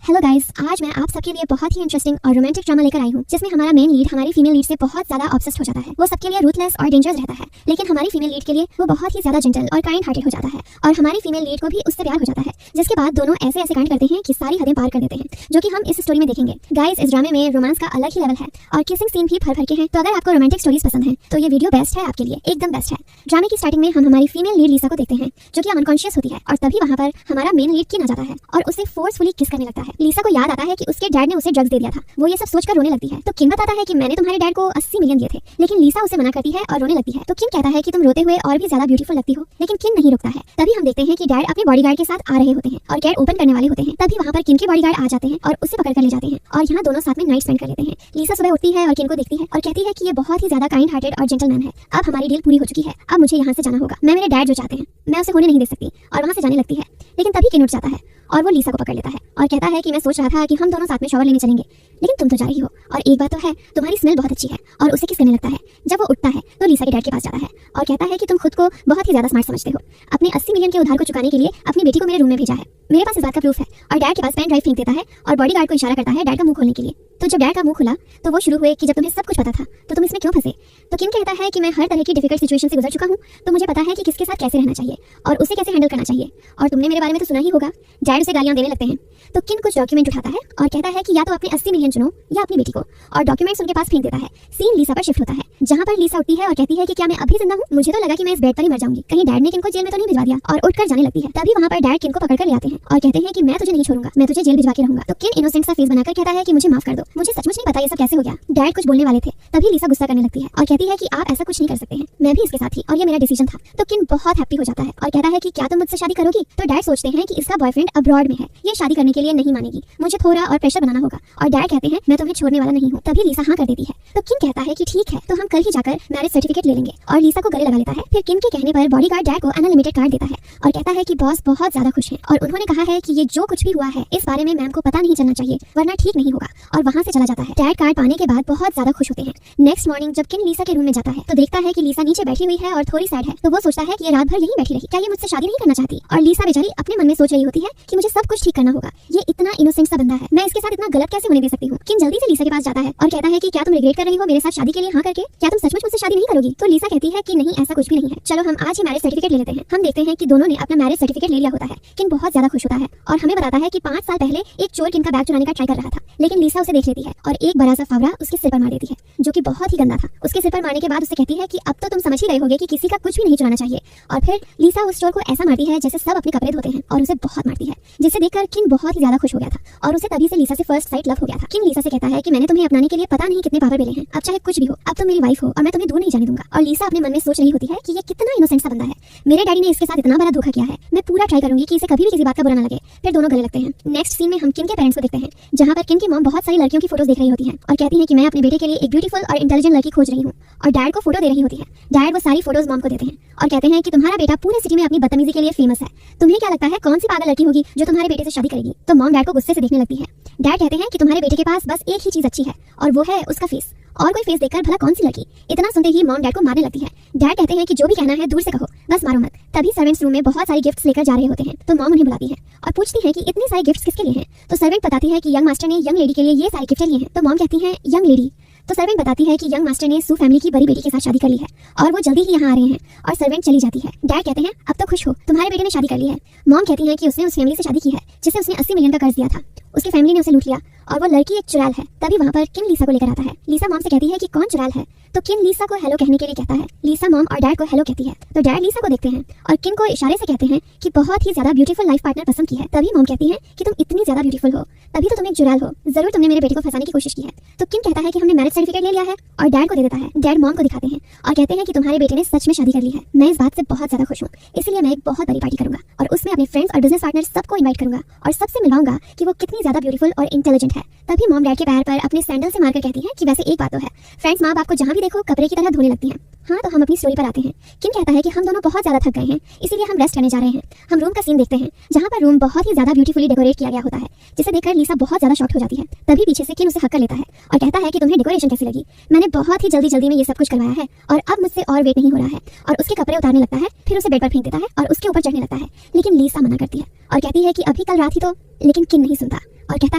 Hello guys, आज मैं आप सबके लिए बहुत ही इंटरेस्टिंग और रोमांटिक ड्रामा लेकर आई हूँ जिसमें हमारा मेन लीड हमारी फीमेल लीड से बहुत ज्यादा ऑब्सेस्ड हो जाता है। वो सबके लिए रूथलेस और डेंजरस रहता है, लेकिन हमारी फीमेल लीड के लिए वो बहुत ही ज्यादा जेंटल और काइंड हार्टेड हो जाता है और हमारी फीमेल लीड को भी उससे प्यार हो जाता है, जिसके बाद दोनों ऐसे ऐसे कांड करते हैं कि सारी हदें पार कर देते हैं, जो कि हम इस स्टोरी में देखेंगे। गाइस, इस ड्रामे में रोमांस का अलग ही लेवल है और किसिंग सीन भी भर भर के हैं। तो अगर आपको रोमांटिक स्टोरीज पसंद है तो ये वीडियो बेस्ट है आपके लिए, एकदम बेस्ट है। ड्रामे की स्टार्टिंग में हम हमारी फीमेल लीड लिसा को देखते हैं जो कि अनकॉन्शियस होती है और तभी वहाँ पर हमारा मेन लीड किन आ जाता है और उसे फोर्सफुली किस करने लगता है। लिसा को याद आता है कि उसके डैड ने उसे ड्रग्स दे दिया था। वो ये सब सोचकर रोने लगती है तो किन बताता है कि मैंने तुम्हारे डैड को 80 मिलियन दिए थे, लेकिन लिसा उसे मना करती है और रोने लगती है। तो किन कहता है कि तुम रोते हुए और भी ज्यादा ब्यूटीफुल लगती हो, लेकिन किन नहीं रुकता है। तभी हम देखते हैं कि डैड अपने बॉडीगार्ड के साथ आ रहे होते हैं और गेट ओपन करने वाले होते हैं। तभी वहाँ पर किन के बॉडीगार्ड आ जाते हैं और उसे पकड़ कर ले जाते हैं और यहाँ दोनों साथ में नाइट स्पेंड कर लेते हैं। लिसा सुबह उठती है और किन को देखती है और कहती है कि ये बहुत ही ज्यादा काइंड हार्टेड और जेंटलमैन है। अब हमारी डील पूरी हो चुकी है, अब मुझे यहाँ से जाना होगा। मैं मेरे डैड जो चाहते हैं मैं उसे होने नहीं दे सकती और वहाँ से जाने लगती है। लेकिन तभी किन उठ जाता है और वो लिसा को पकड़ लेता है और कहता है कि मैं सोच रहा था कि हम दोनों साथ में शॉवर लेने चलेंगे, लेकिन तुम तो जा रही हो और एक बात तो है, तुम्हारी स्मेल बहुत अच्छी है। और उसे किस करने लगता है। जब वो उठता है तो लिसा के डैड के पास जाता है और कहता है कि तुम खुद को बहुत ही ज्यादा स्मार्ट समझते हो। अपने 80 मिलियन के उधार को चुकाने के लिए अपनी बेटी को मेरे रूम में भेजा है, मेरे पास इस बात का प्रूफ है। और डैड के पास पेन ड्राइव फेंक देता है और बॉडीगार्ड को इशारा करता है डैड का मुंह खोलने के लिए। तो जब डैड का मुंह खुला तो वो शुरू हुए कि जब तुम्हें सब कुछ पता था तो तुम इसमें क्यों फंसे। तो किन कहता है कि मैं हर तरह की डिफिकल्ट सिचुएशन से गुजर चुका हूँ, तो मुझे पता है कि किसके साथ कैसे रहना चाहिए और उसे कैसे हैंडल करना चाहिए। और तुमने मेरे बारे में तो सुना ही होगा, डैड उसे गालियां देने लगते हैं। तो किन कुछ डॉक्यूमेंट उठाता है और कहता है कि या तो अपने 80 मिलियन चुनो या अपनी बेटी को, और डॉक्यूमेंट्स उनके पास फेंक देता है। सीन लिसा पर शिफ्ट होता है जहाँ पर लिसा उठती है और कहती है कि क्या मैं अभी जिंदा हूँ। मुझे तो लगा कि मैं इस बेड पर ही मर जाऊंगी, कहीं डैड ने किन को जेल में तो नहीं भिजवा दिया। और उठकर जाने लगती है। तभी वहाँ पर डैड किन को पकड़कर ले आते हैं और कहते हैं कि मैं तुझे नहीं छोड़ूंगा, मैं तुझे जेल भिजवा के रहूंगा। तो किन इनोसेंट सा फेस बनाकर कहता है कि मुझे माफ कर दो, मुझे सचमुच नहीं पता ये सब कैसे हो गया। डैड कुछ बोलने वाले थे तभी लिसा गुस्सा करने लगती है और कहती है कि आप ऐसा कुछ नहीं कर सकते हैं, मैं भी इसके साथ थी और ये मेरा डिसीजन था। तो किन बहुत हैप्पी हो जाता है और कहता है कि क्या तुम मुझसे शादी करोगी। तो डैड सोचते हैं कि इसका बॉयफ्रेंड अब्रॉड में है, ये शादी करने के लिए नहीं मानेगी, मुझे थोड़ा और प्रेशर बनाना होगा। और डैड कहते हैं मैं तुम्हें छोड़ने वाला नहीं हूँ। तभी लिसा हाँ कर देती है। तो किन कहता है कि ठीक है, तो हम कल ही जाकर मैरिज सर्टिफिकेट ले लेंगे और लिसा को गले लगा लेता है। फिर किन के कहने पर बॉडीगार्ड डैड को अनलिमिटेड कार्ड देता है और कहता है कि बॉस बहुत ज्यादा खुश है और उन्होंने कहा है कि ये जो कुछ भी हुआ है इस बारे में मैम को पता नहीं चलना चाहिए वरना ठीक नहीं होगा। और वहाँ से चला जाता है। डैड कार्ड पाने के बाद बहुत ज्यादा खुश होते हैं। नेक्स्ट मॉर्निंग जब किन लिसा के रूम में जाता है तो देखता है कि लिसा नीचे बैठी हुई है और थोड़ी सैड है। तो वो सोचता है कि ये रात भर यहीं बैठी रही, क्या ये मुझसे शादी नहीं करना चाहती। और लिसा बेचारी अपने मन में सोच रही होती है कि मुझे सब कुछ ठीक करना होगा, ये इतना इनोसेंट सा बंदा है, मैं इसके साथ इतना गलत कैसे होने दे सकती हूँ। किन जल्दी से लिसा के पास जाता है और कहता है कि क्या तुम रिग्रेट कर रही हो मेरे साथ शादी के लिए हाँ करके, क्या तुम सचमुच मुझसे शादी नहीं करोगी। तो लिसा कहती है कि नहीं, ऐसा कुछ भी नहीं है, चलो हम आज ही मैरिज सर्टिफिकेट ले लेते हैं। हम देखते हैं कि दोनों ने अपना मैरिज सर्टिफिकेट ले लिया होता है। किन बहुत ज्यादा खुश होता है और हमें बताता है कि 5 साल पहले एक चोर किन का बैग चुराने का ट्राई कर रहा था, लेकिन लिसा उसे देख लेती है और एक बड़ा सा फावड़ा उसके सिर पर मार देती है जो कि बहुत ही गंदा था। उसके सिर पर मारने के बाद उसे कहती है कि अब तो तुम समझ ही गए होगे कि किसी का कुछ भी नहीं चुराना चाहिए। और फिर लिसा उस चोर को ऐसा मारती है जैसे सब अपने कपड़े धोते हैं और उसे बहुत मारती है, जिसे देखकर किन बहुत ही ज्यादा खुश हो गया था और उसे तभी से लिसा से फर्स्ट साइट लव हो गया था। किन लिसा से कहता है कि मैंने तुम्हें अपनाने के लिए पता नहीं कितने पावर मिले हैं, अब चाहे कुछ भी हो अब तुम मेरी वाइफ हो और मैं तुम्हें दूर नहीं जाने दूंगा। और लिसा अपने मन में सोच रही होती है कि ये कितना इनोसेंट सा बंदा है, मेरे डैडी ने इसके साथ इतना बड़ा धोखा किया है, मैं पूरा ट्राई करूंगी कि इसे कभी भी किसी बात का बुरा ना लगे। फिर दोनों गले लगते हैं। नेक्स्ट सीन में हम किन के पेरेंट्स को देखते हैं जहाँ पर किन की मॉम बहुत सारी लड़कियों की फोटोज देख रही होती है और कहती है कि मैं अपने बेटे के लिए एक ब्यूटीफुल और इंटेलिजेंट लड़की खोज रही हूँ। और डैड को फोटो दे रही होती है। डैड वो सारी फोटोज मॉम को देते हैं और कहते हैं कि तुम्हारा बेटा पूरे सिटी में अपनी बदतमीजी के लिए फेमस है, तुम्हें क्या लगता है कौन सी पागल लड़की होगी जो तुम्हारे बेटे से शादी करेगी। तो मॉम डैड को गुस्से से देखने लगती है। डैड कहते हैं कि तुम्हारे बेटे के पास बस एक ही चीज अच्छी है और वो है उसका फेस, और कोई फेस देखकर भला कौन सी लड़की। इतना सुनते ही मॉम डैड को मारने लगती है। डैड कहते हैं कि जो भी कहना है दूर से कहो, बस मारो मत। तभी सर्वेंट्स रूम में बहुत सारी गिफ्ट्स लेकर जा रहे होते हैं तो मॉम उन्हें बुलाती है और पूछती है कि इतनी सारी गिफ्ट्स किसके लिए हैं। तो सर्वेंट बताती है कि यंग मास्टर ने यंग लेडी के लिए ये सारे गिफ्ट लिए हैं। तो मॉम कहती है यंग लेडी। तो सर्वेंट बताती है कि यंग मास्टर ने सू फैमिली की बड़ी बेटी के साथ शादी कर ली है और वो जल्दी ही यहाँ आ रहे हैं। और सर्वेंट चली जाती है। डैड कहते हैं अब तो खुश हो, तुम्हारे बेटे ने शादी कर ली है। मॉम कहती है कि उसने उस फैमिली से शादी की है जिसे उसने 80 मिलियन का कर्ज दिया था, उसकी फैमिली ने उसे लूट लिया और वो लड़की एक चुड़ैल है। तभी वहाँ पर किन लिसा को लेकर आता है। लिसा मॉम से कहती है कि कौन चुड़ैल है। तो किन लिसा को हेलो कहने के लिए कहता है। लिसा मॉम और डैड को हेलो कहती है। तो डैड लिसा को देखते हैं और किन को इशारे से कहते हैं कि बहुत ही ज्यादा ब्यूटीफुल लाइफ पार्टनर पसंद की है। तभी मॉम कहती है कि तुम इतनी ज्यादा ब्यूटीफुल हो, तभी तो तुम एक चुड़ैल हो, जरूर तुमने मेरे बेटे को फंसाने की कोशिश की है। तो किन कहता है कि हमने मैरिज सर्टिफिकेट ले लिया है और डैड को दे देता है। डैड मॉम को दिखाते हैं और कहते हैं कि तुम्हारे बेटे ने सच में शादी कर ली है। मैं इस बात से बहुत ज्यादा खुश हूँ, इसलिए मैं एक बहुत बड़ी पार्टी करूंगा और उसमें अपने फ्रेंड्स और बिजनेस पार्टनर सबको इन्वाइट करूंगा और सबसे मिलवाऊंगा कि वो कितनी ज्यादा ब्यूटीफुल और इंटेलिजेंट है। तभी मॉम डैड के पैर पर अपने सैंडल से मारकर कहती है कि वैसे एक बात तो है, फ्रेंड्स माँ बाप को जहाँ भी देखो कपड़े की तरह धोने लगती हैं। हाँ, तो हम अपनी स्टोरी पर आते हैं। किन कहता है कि हम दोनों बहुत ज्यादा थक गए हैं, इसीलिए हम रेस्ट करने जा रहे हैं। हम रूम का सीन देखते हैं जहाँ पर रूम बहुत ही ज्यादा ब्यूटीफुली डेकोरेट किया गया होता है, जिसे देखकर लिसा बहुत ज्यादा शॉक हो जाती है। तभी पीछे से किन उसे हक कर लेता है और कहता है कि तुम्हें डेकोरेशन कैसी लगी, मैंने बहुत ही जल्दी में ये सब कुछ करवाया है और अब मुझसे और वेट नहीं हो रहा है। और उसके कपड़े उतारने लगता है, फिर उसे बेड पर फेंक देता है और उसके ऊपर चढ़ने लगता है, लेकिन लिसा मना करती है और कहती है कि अभी कल रात ही तो। लेकिन किन नहीं सुनता और कहता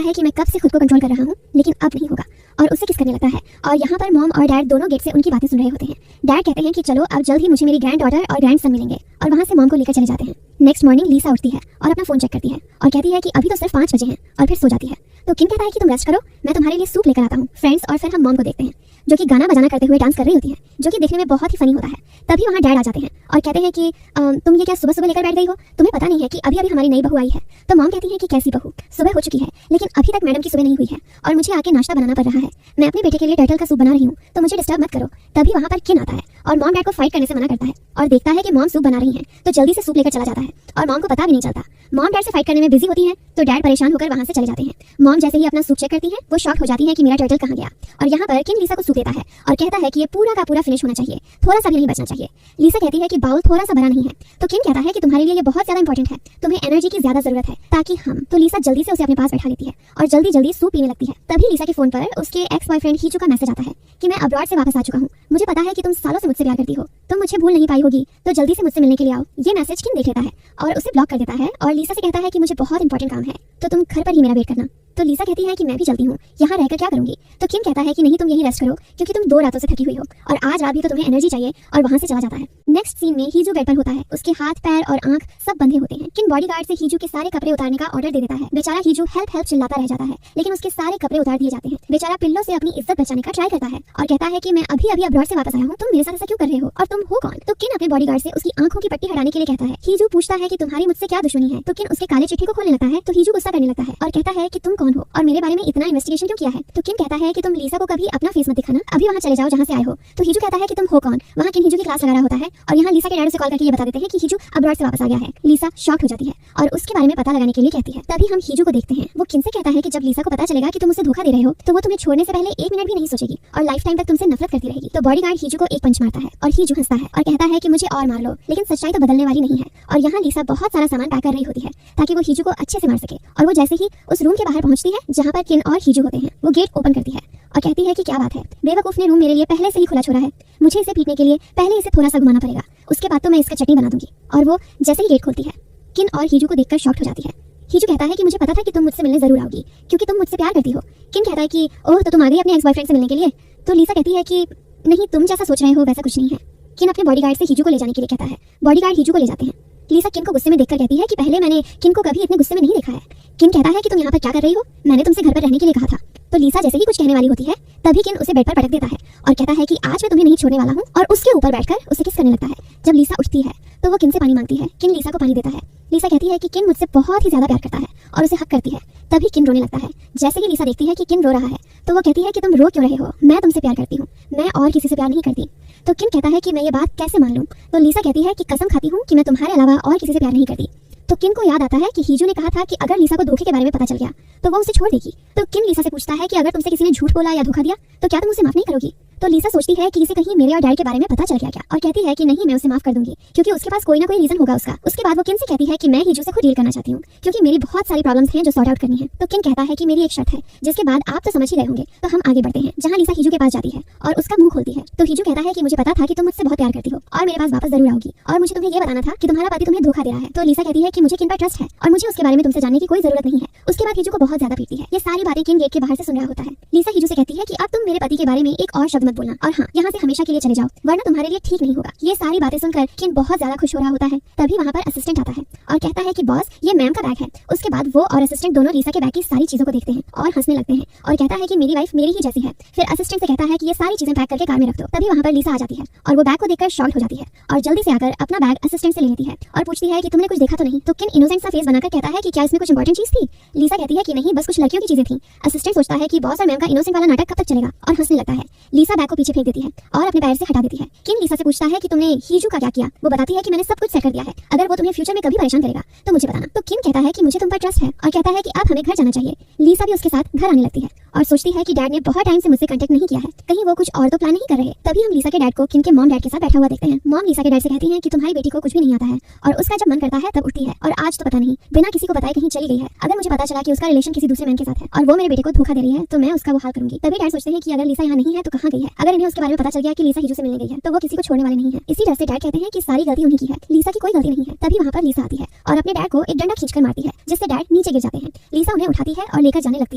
है कि मैं कब से खुद को कंट्रोल कर रहा हूँ लेकिन अब नहीं होगा, और उससे किस करने लगता है। और यहाँ पर मॉम और डैड दोनों गेट से उनकी बातें सुन रहे होते हैं। डैड कहते हैं कि चलो अब जल्द ही मुझे मेरी ग्रैंड डॉटर और ग्रैंड सन मिलेंगे, और वहाँ से मॉम को लेकर चले जाते हैं। नेक्स्ट मॉर्निंग लीसा उठती है और अपना फोन चेक करती है और कहती है कि अभी तो सिर्फ 5 बजे हैं, और फिर सो जाती है। तो किन कहता है कि तुम रेस्ट करो, मैं तुम्हारे लिए सूप लेकर आता हूँ फ्रेंड्स। और फिर हम मॉम को देखते हैं जो कि गाना बजाना करते हुए डांस कर रही होती है, जो कि देखने में बहुत ही फनी होता है। तभी वहाँ डैड आ जाते हैं और कहते हैं कि तुम ये क्या सुबह सुबह लेकर बैठ गई हो, तुम्हें पता नहीं है कि अभी अभी हमारी नई बहू आई है। तो मॉम कहती है कि कैसी बहू, सुबह हो चुकी है लेकिन अभी तक मैडम की सुबह नहीं हुई है और मुझे आके नाश्ता बनाना पड़ रहा है। मैं अपने बेटे के लिए टर्टल का सूप बना रही हूँ, तो मुझे डिस्टर्ब मत करो। तभी वहाँ पर किन आता है और मॉम डैड को फाइट करने से मना करता है और देखता है कि मॉम सूप बना रही है, तो जल्दी से सूप लेकर चला जाता है और मॉम को पता भी नहीं चलता। मॉम डैड से फाइट करने में बिजी होती है, तो डैड परेशान होकर वहाँ से चले जाते हैं। मॉम जैसे ही अपना सूप चेक करती है वो शॉक हो जाती है कि मेरा टर्टल कहाँ गया। और यहाँ पर किन लीसा को सूप देता है और कहता है कि ये पूरा का पूरा फिनिश होना चाहिए, थोड़ा सा भी नहीं बचना चाहिए। लीसा कहती है कि बाउल थोड़ा सा भरा नहीं है, तो किन कहता है कि तुम्हारे लिए ये बहुत ज्यादा इंपॉर्टेंट है, तुम्हें एनर्जी की ज्यादा जरूरत है ताकि हम। तो लीसा जल्दी से उसे अपने पास बैठा लेती है और जल्दी जल्दी सूप पीने लगती है। तभी लीसा के फोन पर उसके एक्स बॉयफ्रेंड हीजू का मैसेज आता है कि मैं अब्रॉड से वापस आ चुका हूँ, मुझे पता है कि तुम सालों से मुझसे प्यार करती हो, तुम मुझे भूल नहीं पाई होगी, तो जल्दी से मुझसे मिलने के लिए आओ। ये मैसेज किन देख लेता है और उसे ब्लॉक कर देता है और लीसा से कहता है कि मुझे बहुत इंपॉर्टेंट काम है, तो तुम घर पर ही मेरा वेट करना। तो लीसा कहती है कि मैं भी चलती हूँ, यहाँ रहकर क्या करूंगी। तो किन कहता है कि नहीं, तुम यही रेस्ट करो क्योंकि तुम 2 रातों से थकी हुई हो और आज रात भी तो तुम्हें एनर्जी चाहिए, और वहाँ से चला जाता है। नेक्स्ट सीन में हीजू बेड पर होता है, उसके हाथ पैर और आंख सब बंधे होते हैं। किन बॉडीगार्ड से हीजू के सारे कपड़े उतारने का ऑर्डर दे देता है। बेचारा हीजू हेल्प हेल्प चिल्लाता रह जाता है, लेकिन उसके सारे कपड़े उतार दिए जाते हैं। बेचारा पिल्लो से अपनी इज्जत बचाने का ट्राई करता है और कहता है कि मैं अभी अभी अब्रॉड से वापस आया हूँ, तुम मेरे साथ ऐसा क्यों कर रहे हो और तुम हो कौन। तो किन अपने बॉडीगार्ड से उसकी आंखों की पट्टी हटाने के लिए कहता है। हीजू पूछता है कि तुम्हारी मुझसे क्या दुश्मनी है, तो किन उसके काले चिट्ठी को खोलने लगता है। तो हीजू गुस्सा करने लगता है और कहता है कि तुम कौन हो और मेरे बारे में इतना इन्वेस्टिगेशन क्यों किया है। तो किन कहता है कि तुम लीसा को कभी अपना फेस मत दिखाना, अभी वहाँ चले जाओ जहाँ से आए हो। तो हीजू कहता है कि तुम हो कौन। वहाँ किन हीजू की क्लास लगा रहा होता है और यहाँ लीसा के डैड से कॉल करके ये बता देते हैं कि हीजू अब्रॉड से वापस आ गया है। लीसा शॉक हो जाती है और उसके बारे में पता लगाने के लिए कहती है। तभी हम हीजू को देखते हैं, वो किन से कहता है कि जब लीसा को पता चलेगा कि तुम उसे धोखा दे रहे हो तो वो तुम्हें छोड़ने से पहले 1 मिनट भी नहीं सोचेगी और लाइफ टाइम तक तुमसे नफरत करती रहेगी। तो बॉडीगार्ड हीजू को एक पंच मारता है और हीजू हंसता है और कहता है कि मुझे और मार लो, लेकिन सच्चाई तो बदलने वाली नहीं है। और यहाँ लीसा बहुत सारा सामान पैक कर रही होती है ताकि वो हीजू को अच्छे से मार सके। और वो जैसे ही उस रूम के बाहर पहुंचती है जहाँ पर किन और हीजू होते हैं, वो गेट ओपन करती है और कहती है कि क्या बात है, बेवकूफ ने रूम मेरे लिए पहले से ही खुला छोड़ा है, मुझे इसे पीटने के लिए पहले इसे थोड़ा सा घुमाना पड़ेगा, उसके बाद तो मैं इसका चटनी बना दूंगी। और वो जैसे ही गेट खोलती है किन और हीजू को देखकर शॉक्ड हो जाती है। हीजू कहता है कि मुझे पता था कि तुम मुझसे मिलने जरूर आओगी क्योंकि तुम मुझसे प्यार करती हो। किन कहता है कि ओह तो तुम आ गई अपने एक्स बॉयफ्रेंड से मिलने के लिए। तो लीसा कहती है कि नहीं, तुम जैसा सोच रहे हो वैसा कुछ नहीं है। किन अपने बॉडीगार्ड से हीजू को ले जाने के लिए कहता है। बॉडीगार्ड हीजू को ले जाते हैं। लीसा किन को गुस्से में देखकर कहती है कि पहले मैंने किन को कभी इतने गुस्से में नहीं देखा है। किन कहता है कि तुम यहाँ पर क्या कर रही हो, मैंने तुमसे घर पर रहने के लिए कहा था। तो लीसा जैसे ही कुछ कहने वाली होती है तभी किन उसे बेड पर पटक देता है और कहता है कि आज मैं तुम्हें नहीं छोड़ने वाला हूँ, और उसके ऊपर बैठकर उसे किस करने लगता है। जब लीसा उठती है तो वो किन से पानी मांगती है, किन लीसा को पानी देता है। लीसा कहती है कि किन मुझसे बहुत ही ज्यादा प्यार करता है और उसे हक करती है। तभी किन रोने लगता है। जैसे ही लीसा देखती है कि किन रो रहा है तो वो कहती है कि तुम रो क्यों रहे हो, मैं तुमसे प्यार करती हूँ, मैं और किसी से प्यार नहीं करती। तो किन कहता है कि मैं ये बात कैसे मान लूं। तो लीसा कहती है कि कसम खाती हूँ कि मैं तुम्हारे अलावा और किसी से प्यार नहीं करती। तो किन को याद आता है कि हीजू ने कहा था कि अगर लीसा को धोखे के बारे में पता चल गया तो वो उसे छोड़ देगी। तो किन लीसा से पूछता है कि अगर तुमसे किसी ने झूठ बोला या धोखा दिया तो क्या तुम उसे माफ नहीं करोगी। तो लीसा सोचती है कि इसे कहीं मेरे और डैड के बारे में पता चल गया क्या, और कहती है कि नहीं, मैं उसे माफ कर दूंगी क्योंकि उसके पास कोई ना कोई रीजन होगा उसका। उसके बाद वो किन से कहती है कि मैं हीजू से खुद डील करना चाहती हूँ क्योंकि मेरी बहुत सारी प्रॉब्लम्स हैं जो सॉर्ट आउट करनी है। तो किन कहता है कि मेरी एक शर्त है, जिसके बाद आप तो समझ ही रहे होंगे। तो हम आगे बढ़ते हैं जहाँ लीसा हीजू के पास जाती है और उसका मुंह खोलती है। तो हीजू कहता है कि मुझे पता था कि तुम मुझसे बहुत प्यार करती हो और मेरे पास वापस जरूर आओगी, और मुझे तुम्हें ये बताना था कि तुम्हारा पति तुम्हें धोखा दे रहा है। तो लीसा कहती है कि मुझे किन पर ट्रस्ट है और मुझे उसके बारे में तुमसे जानने की कोई जरूरत नहीं है। उसके बाद हीजू को बहुत ज्यादा पीटती है। ये सारी बातें किन गेट के बाहर से सुन रहा होता है। लीसा हीजू से कहती है कि अब तुम मेरे पति के बारे में एक और शब्द मत बोलना, और हाँ, यहाँ से हमेशा के लिए चले जाओ वरना तुम्हारे लिए ठीक नहीं होगा। ये सारी बातें सुनकर किन बहुत ज्यादा खुश हो रहा होता है। तभी वहाँ पर असिस्टेंट आता है और कहता है कि बॉस, ये मैम का बैग है। उसके बाद वो और असिस्टेंट दोनों लीसा के बैग की सारी चीजों को देखते हैं और हंसने लगते हैं और कहता है कि मेरी वाइफ मेरी ही जैसी है। फिर असिस्टेंट से कहता है कि ये सारी चीजें पैक करके कार में रख दो। तभी वहाँ पर लीसा आ जाती है और वो बैग को देखकर शॉक्ड हो जाती है और जल्दी से आकर अपना बैग असिस्टेंट से ले लेती है और पूछती है कि तुमने कुछ देखा तो नहीं। तो किन इनोसेंट सा फेस बनाकर कहता है कि क्या इसमें कुछ इंपॉर्टेंट चीज थी। लीसा कहती है कि नहीं, बस कुछ लड़कियों की चीजें थी। असिस्टेंट सोचता है कि बॉस और मैम का इनोसेंट वाला नाटक कब तक चलेगा और हंसने लगता है। लीसा बैग को पीछे फेंक देती है और अपने पैर से हटा देती है। किन लीसा से पूछता है कि तुमने हीजू का क्या किया। वो बताती है कि मैंने सब कुछ सेट कर दिया है, अगर वो तुम्हें फ्यूचर में कभी परेशान करेगा तो मुझे बताना। तो किन कहता है कि मुझे तुम पर ट्रस्ट है और कहता है कि अब हमें घर जाना चाहिए। लीसा भी उसके साथ घर आने लगती है और सोचती है कि डैड ने बहुत टाइम से मुझसे कांटेक्ट नहीं किया है, कहीं वो कुछ और तो प्लान नहीं कर रहे। तभी हम लिसा के डैड को किन के मॉम डैड के साथ बैठा हुआ देखते हैं। मॉम लिसा के डैड से कहती है कि तुम्हारी बेटी को कुछ भी नहीं आता है और उसका जब मन करता है तब उठती है, और आज तो पता नहीं बिना किसी को बताए कहीं चली गई है। अगर मुझे पता चला कि उसका रिलेशन किसी दूसरे मैन के साथ है और वो मेरे बेटे को धोखा दे रही है तो मैं उसका वो हाल करूंगी। तभी डैड सोचते हैं कि अगर लिसा यहाँ नहीं है तो कहाँ गई है। अगर इन्हें उसके बारे में पता चल गया कि लिसा हिजू से मिलने गई है तो वो किसी को छोड़ने वाले नहीं है। इसी डर से डैड कहते हैं कि सारी गलती उन्हीं की है, लिसा की कोई गलती नहीं है। तभी वहाँ पर लिसा आती है और अपने डैड को एक डंडा खींचकर मारती है, जिससे डैड नीचे गिर जाते हैं। लिसा उन्हें उठाती है और लेकर जाने लगती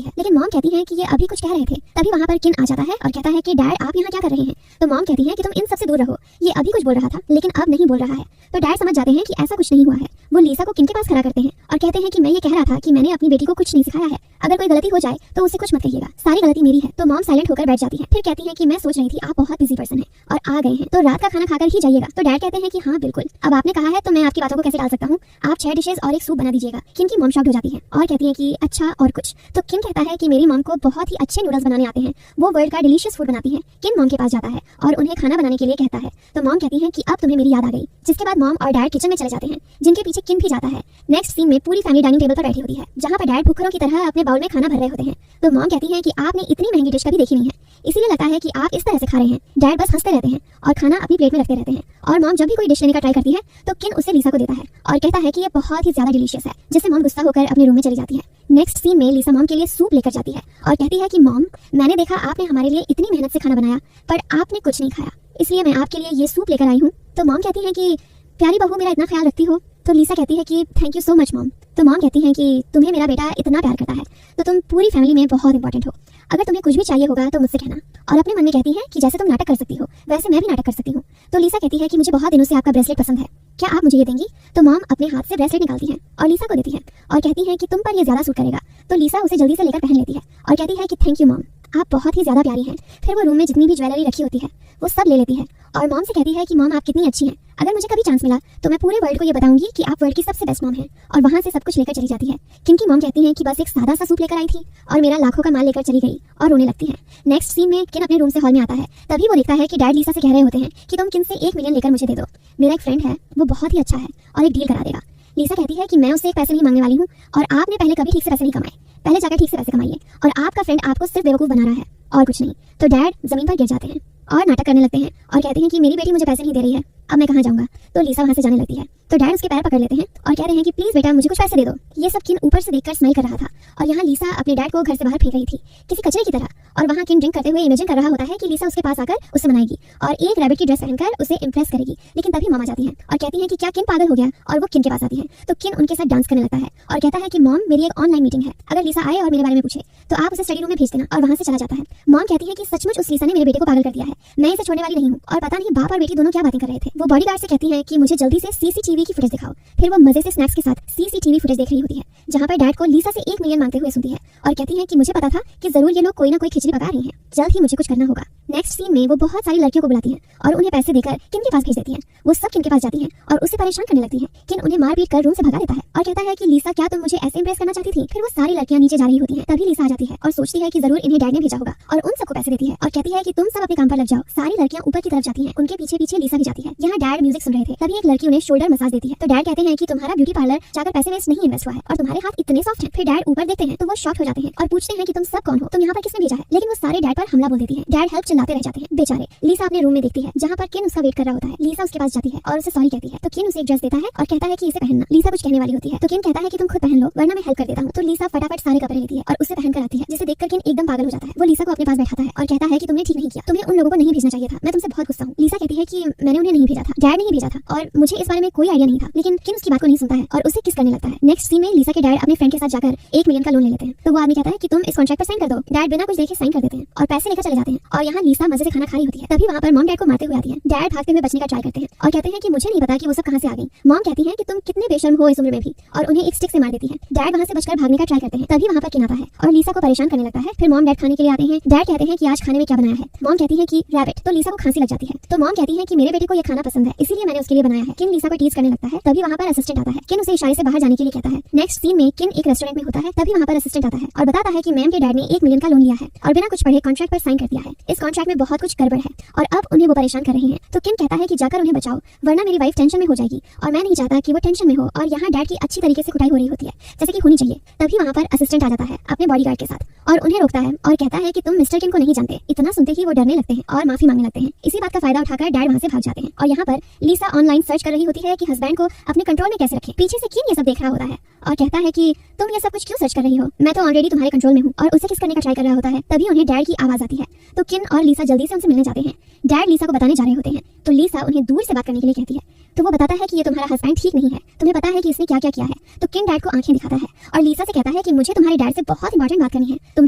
है, लेकिन मॉम कहती है कि ये अभी कुछ कह रहे थे। तभी वहाँ पर किन आ जाता है और कहता है कि डैड आप यहाँ क्या कर रहे हैं। तो मॉम कहती है कि तुम इन सबसे दूर रहो, ये अभी कुछ बोल रहा था लेकिन अब नहीं बोल रहा है। तो डैड समझ जाते हैं कि ऐसा कुछ नहीं हुआ है। वो लिसा को किन के पास खड़ा करते हैं और कहते हैं कि मैं ये कह रहा था कि मैंने अपनी बेटी को कुछ नहीं सिखाया है, अगर कोई गलती हो जाए तो उससे कुछ मत कहिएगा, सारी गलती मेरी है। तो मॉम साइलेंट होकर बैठ जाती है, फिर कहती है कि मैं सोच रही थी आप बहुत बिजी पर्सन है और आ गए हैं तो रात का खाना खाकर ही जाइएगा। तो डैड कहते हैं कि हाँ बिल्कुल, अब आपने कहा है तो मैं आपकी बातों को कैसे टाल सकता हूँ, आप 6 डिशेज और एक सूप बना दीजिएगा। किन की मॉम शॉक्ड हो जाती है और कहती है कि अच्छा और कुछ। तो किन कहता है कि मेरी मॉम को बहुत ही अच्छे नूडल्स बनाने आते हैं, वो वर्ल्ड का डिलीशियस फूड बनाती है। किन मॉम के पास जाता है और उन्हें खाना बनाने के लिए कहता है। तो मॉम कहती है कि अब तुम्हें मेरी याद आ गई, जिसके बाद मॉम और डैड किचन में चले जाते हैं, जिनके पीछे किन भी जाता है। नेक्स्ट सीन में पूरी फैमिली डाइनिंग टेबल पर बैठी होती है, जहाँ पर डैड भूखरों की तरह अपने बाउल में खाना भर रहे होते हैं। तो मॉम कहती है कि आपने इतनी महंगी डिश कभी देखी नहीं है, इसीलिए लगता है कि आप इस तरह से खा रहे हैं। डैड बस हंसते रहते हैं और खाना अपनी प्लेट में रखते रहते हैं, और मॉम जब भी कोई डिश लेने का ट्राई करती है तो किन उसे लिसा को देता है और कहता है कि ये बहुत ही ज्यादा डिलीशियस है, जिससे मॉम गुस्सा होकर अपने रूम में चली जाती है। नेक्स्ट सीन में लिसा मॉम के लिए सूप लेकर जाती है और कहती है कि मॉम मैंने देखा आपने हमारे लिए इतनी मेहनत से खाना बनाया पर आपने कुछ नहीं खाया, इसलिए मैं आपके लिए ये सूप लेकर आई हूँ। तो मॉम कहती है कि प्यारी बहू मेरा इतना ख्याल रखती हो। तो लिसा कहती है कि thank you so much mom. तो मॉम कहती है कि तुम्हें मेरा बेटा इतना प्यार करता है तो तुम पूरी फैमिली में बहुत इंपॉर्टेंट हो, अगर तुम्हें कुछ भी चाहिए होगा तो मुझसे कहना। और अपने मन में कहती है कि जैसे तुम नाटक कर सकती हो वैसे मैं भी नाटक कर सकती हूँ। तो लिसा कहती है कि मुझे बहुत दिनों से आपका ब्रेसलेट पसंद है, क्या आप मुझे ये देंगी। तो मॉम अपने हाथ से ब्रेसलेट निकालती है और लिसा को देती है और कहती है कि तुम पर ये ज्यादा सूट करेगा। तो लिसा उसे जल्दी से लेकर पहन लेती है और कहती है कि थैंक यू मॉम, आप बहुत ही ज्यादा प्यारी हैं। फिर वो रूम में जितनी भी ज्वेलरी रखी होती है वो सब ले लेती है और मॉम से कहती है कि मॉम आप कितनी अच्छी हैं, अगर मुझे कभी चांस मिला तो मैं पूरे वर्ल्ड को ये बताऊंगी कि आप वर्ल्ड की सबसे बेस्ट मॉम हैं। और वहाँ से सब कुछ लेकर चली जाती है। किनकी मॉम कहती है कि बस एक सादा सा सूप लेकर आई थी और मेरा लाखों का माल लेकर चली गई, और रोने लगती है। नेक्स्ट सीन में किन अपने रूम से हॉल में आता है, तभी वो देखता है कि डैड लिसा से कह रहे होते हैं कि तुम किन से 1 मिलियन लेकर मुझे दे दो, मेरा एक फ्रेंड है वो बहुत ही अच्छा है और एक डील करा देगा। लिसा कहती है कि मैं उससे एक पैसे नहीं मांगने वाली हूँ और आपने पहले कभी ठीक से पैसे नहीं कमाए, पहले जाकर ठीक से पैसे कमाइए, और आपका फ्रेंड आपको सिर्फ बेवकूफ बना रहा है और कुछ नहीं। तो डैड जमीन पर गिर जाते हैं और नाटक करने लगते हैं और कहते हैं कि मेरी बेटी मुझे पैसे नहीं दे रही है, अब मैं कहाँ जाऊंगा। तो लिसा वहाँ से जाने लगती है। तो डैड उसके पैर पकड़ लेते हैं और कहते हैं कि प्लीज बेटा मुझे कुछ पैसे दे दो। ये सब किन ऊपर से देखकर स्माइल कर रहा था और यहाँ लिसा अपने डैड को घर से बाहर फेंक रही थी किसी कचरे की तरह, और वहाँ किन ड्रिंक करते हुए इमेजिन कर रहा होता है कि लिसा उसके पास आकर उसे मनाएगी और एक रैबिट की ड्रेस पहनकर उसे इंप्रेस करेगी। लेकिन तभी मामा जाती है और कहती है कि क्या किन पागल हो गया, और वो किन के पास आती है। तो किन उनके साथ डांस करने लगता है और कहता है कि मॉम मेरी एक ऑनलाइन मीटिंग है, अगर लिसा आए और मेरे बारे में पूछे तो आप उसे स्टडी रूम में भेज देना, और वहाँ से चला जाता है। मॉम कहती है कि सचमुच उस लिसा ने मेरे बेटे को पागल कर दिया है, मैं इसे छोड़ने वाली नहीं हूँ। और पता नहीं बाप और बेटी दोनों क्या बातें कर रहे थे। वो बॉडीगार्ड से कहती है कि मुझे जल्दी से सीसीटीवी की फुटेज दिखाओ। फिर वो मजे से स्नैक्स के साथ सीसीटीवी फुटेज देख रही होती है, जहाँ पर डैड को लिसा से 1 मिलियन मांगते हुए सुनती है और कहती है कि मुझे पता था कि जरूर ये लोग कोई ना कोई खिचड़ी पका रही हैं, जल्द ही मुझे कुछ करना होगा। नेक्स्ट सीन में वो बहुत सारी लड़कियों को बुलाती है और उन्हें पैसे देकर किन के पास भेज देती है। वो सब किन के पास जाती है और उसे परेशान करने लगती है। किन उन्हें मार पीट कर रूम से भगा देता है और कहता है कि लिसा क्या तुम मुझे ऐसे इंप्रेस करना चाहती थी। फिर वो सारी लड़कियां नीचे जा रही होती हैं, तभी लिसा आ जाती है और सोचती है कि जरूर इन्हें डैड ने भेजा होगा और उन सबको पैसे देती है और कहती है कि तुम सब अपने काम पर लग जाओ। सारी लड़कियां ऊपर की तरफ जाती हैं, उनके पीछे पीछे लिसा भी जाती है। यहाँ डैड म्यूजिक सुन रहे थे, तभी एक लड़की उन्हें शोल्डर मसाज देती है। तो डैड कहते हैं कि तुम्हारा ब्यूटी पार्लर जाकर पैसे वेस्ट नहीं इन्वेस्ट हुआ है और तुम्हारे हाथ इतने सॉफ्ट हैं। फिर डैड ऊपर देखते हैं तो वो शॉक हो जाते हैं और पूछते हैं कि तुम सब कौन हो, तुम यहाँ पर किसने भेजा है। लेकिन वो सारे डैड पर हमला बोल देती है। डैड हेल्प चिल्लाते रह जाते हैं बेचारे। लिसा अपने रूम में देखती है जहाँ पर किन उसका वेट कर रहा होता है। लिसा उसके पास जाती है और उसे सॉरी कहती है। तो किन उसे एक ड्रेस देता है और कहता है कि इसे पहनना। लिसा कुछ कहने वाली होती है तो किन कहता है कि तुम खुद पहन लो वरना मैं हेल्प कर देता हूँ। तो लिसा फटाफट सारे कपड़े लेती है और उसे पहनकर आती है, जिसे देखकर किन एकदम पागल हो जाता है। वो लिसा को अपने पास बैठाता है और कहता है कि तुमने ठीक नहीं किया, तुम्हें उन लोगों को नहीं भेजना चाहिए था, मैं तुमसे बहुत गुस्सा हूँ। लिसा कहती है कि मैंने उन्हें नहीं भेजा था, डैड ने ही भेजा था और मुझे इस बारे में कोई आइडिया नहीं था। लेकिन किन उसकी बात को नहीं सुनता है और उसे किस करने लगता है। नेक्स्ट सीन में लिसा के डैड अपने फ्रेंड के साथ जाकर 1 मिलियन का लोन ले लेते हैं। तो वो आदमी कहता है कि तुम इस कॉन्ट्रैक्ट पर साइन कर दो। डैड बिना कुछ देखे साइन कर देते हैं और पैसे लेकर चले जाते हैं। और यहाँ लिसा मजे से खाना खा रही होती है, तभी वहाँ पर मॉम डैड को मारते हुए आती है। डैड भागते हुए बचने का ट्राई करते हैं और कहते हैं कि मुझे नहीं पता कि वो सब कहाँ से आ गई। मॉम कहती है कि तुम कितने बेशर्म हो इस उम्र में भी, और उन्हें एक स्टिक से मार देती है। डैड वहाँ से बचकर भागने का ट्राई करते हैं, तभी वहाँ पर किन आता है और लिसा को परेशान करने लगता है। फिर मॉम डैड खाने के लिए आते हैं। डैड कहते हैं कि आज खाने में क्या बनाया है। मॉम कहती है कि रैबिट। तो लिसा को खांसी लग जाती है। तो मॉम कहती है कि मेरे बेटे को ये खाना पसंद है इसीलिए मैंने उसके लिए बनाया है। किन लिसा को टीज करने लगता है, तभी वहाँ पर असिस्टेंट आता है। किन उसे इशारे से बाहर जाने के लिए कहता है। नेक्स्ट सीन में किन एक रेस्टोरेंट में होता है, तभी वहाँ पर असिस्टेंट आता है और बताता है कि मैम के डैड ने 1 मिलियन का लोन लिया है और बिना कुछ पढ़े कॉन्ट्रैक्ट पर साइन कर दिया है। इस कॉन्ट्रैक्ट कॉन्ट्रैक्ट में बहुत कुछ गड़बड़ है और अब उन्हें वो परेशान कर रही हैं। तो किन कहता है कि जाकर उन्हें बचाओ वरना मेरी वाइफ टेंशन में हो जाएगी और मैं नहीं चाहता कि वो टेंशन में हो और यहाँ डैड की अच्छी तरीके से कुटाई हो रही होती है जैसे कि होनी चाहिए। तभी वहाँ पर असिस्टेंट आ जाता है अपने बॉडीगार्ड के साथ और उन्हें रोकता है और कहता है कि तुम मिस्टर किन को नहीं जानते। इतना सुनते ही वो डरने लगते हैं और माफी मांगने लगते हैं। इसी बात का फायदा उठाकर डैड वहाँ से भाग जाते हैं और यहाँ पर लीसा ऑनलाइन सर्च कर रही होती है कि हस्बैंड को अपने कंट्रोल में कैसे रखें। पीछे से किन ये सब देख रहा होता है और कहता है कि तुम ये सब कुछ क्यों सर्च कर रही हो, मैं तो ऑलरेडी तुम्हारे कंट्रोल में हूँ और उसे किस करने का ट्राई कर रहा होता है। तभी उन्हें डैड की आवाज आती है तो किन और लीसा जल्दी से उनसे मिलने जाते हैं। डैड लीसा को बताने जा रहे होते हैं तो लीसा उन्हें दूर से बात करने के लिए कहती है तो वो बताता है कि ये तुम्हारा हस्बैंड ठीक नहीं है, तुम्हें पता है कि इसने क्या क्या किया है। तो किन डैड को आंखें दिखाता है और लीसा से कहता है कि मुझे तुम्हारे डैड से बहुत इंपॉर्टेंट बात करनी है, तुम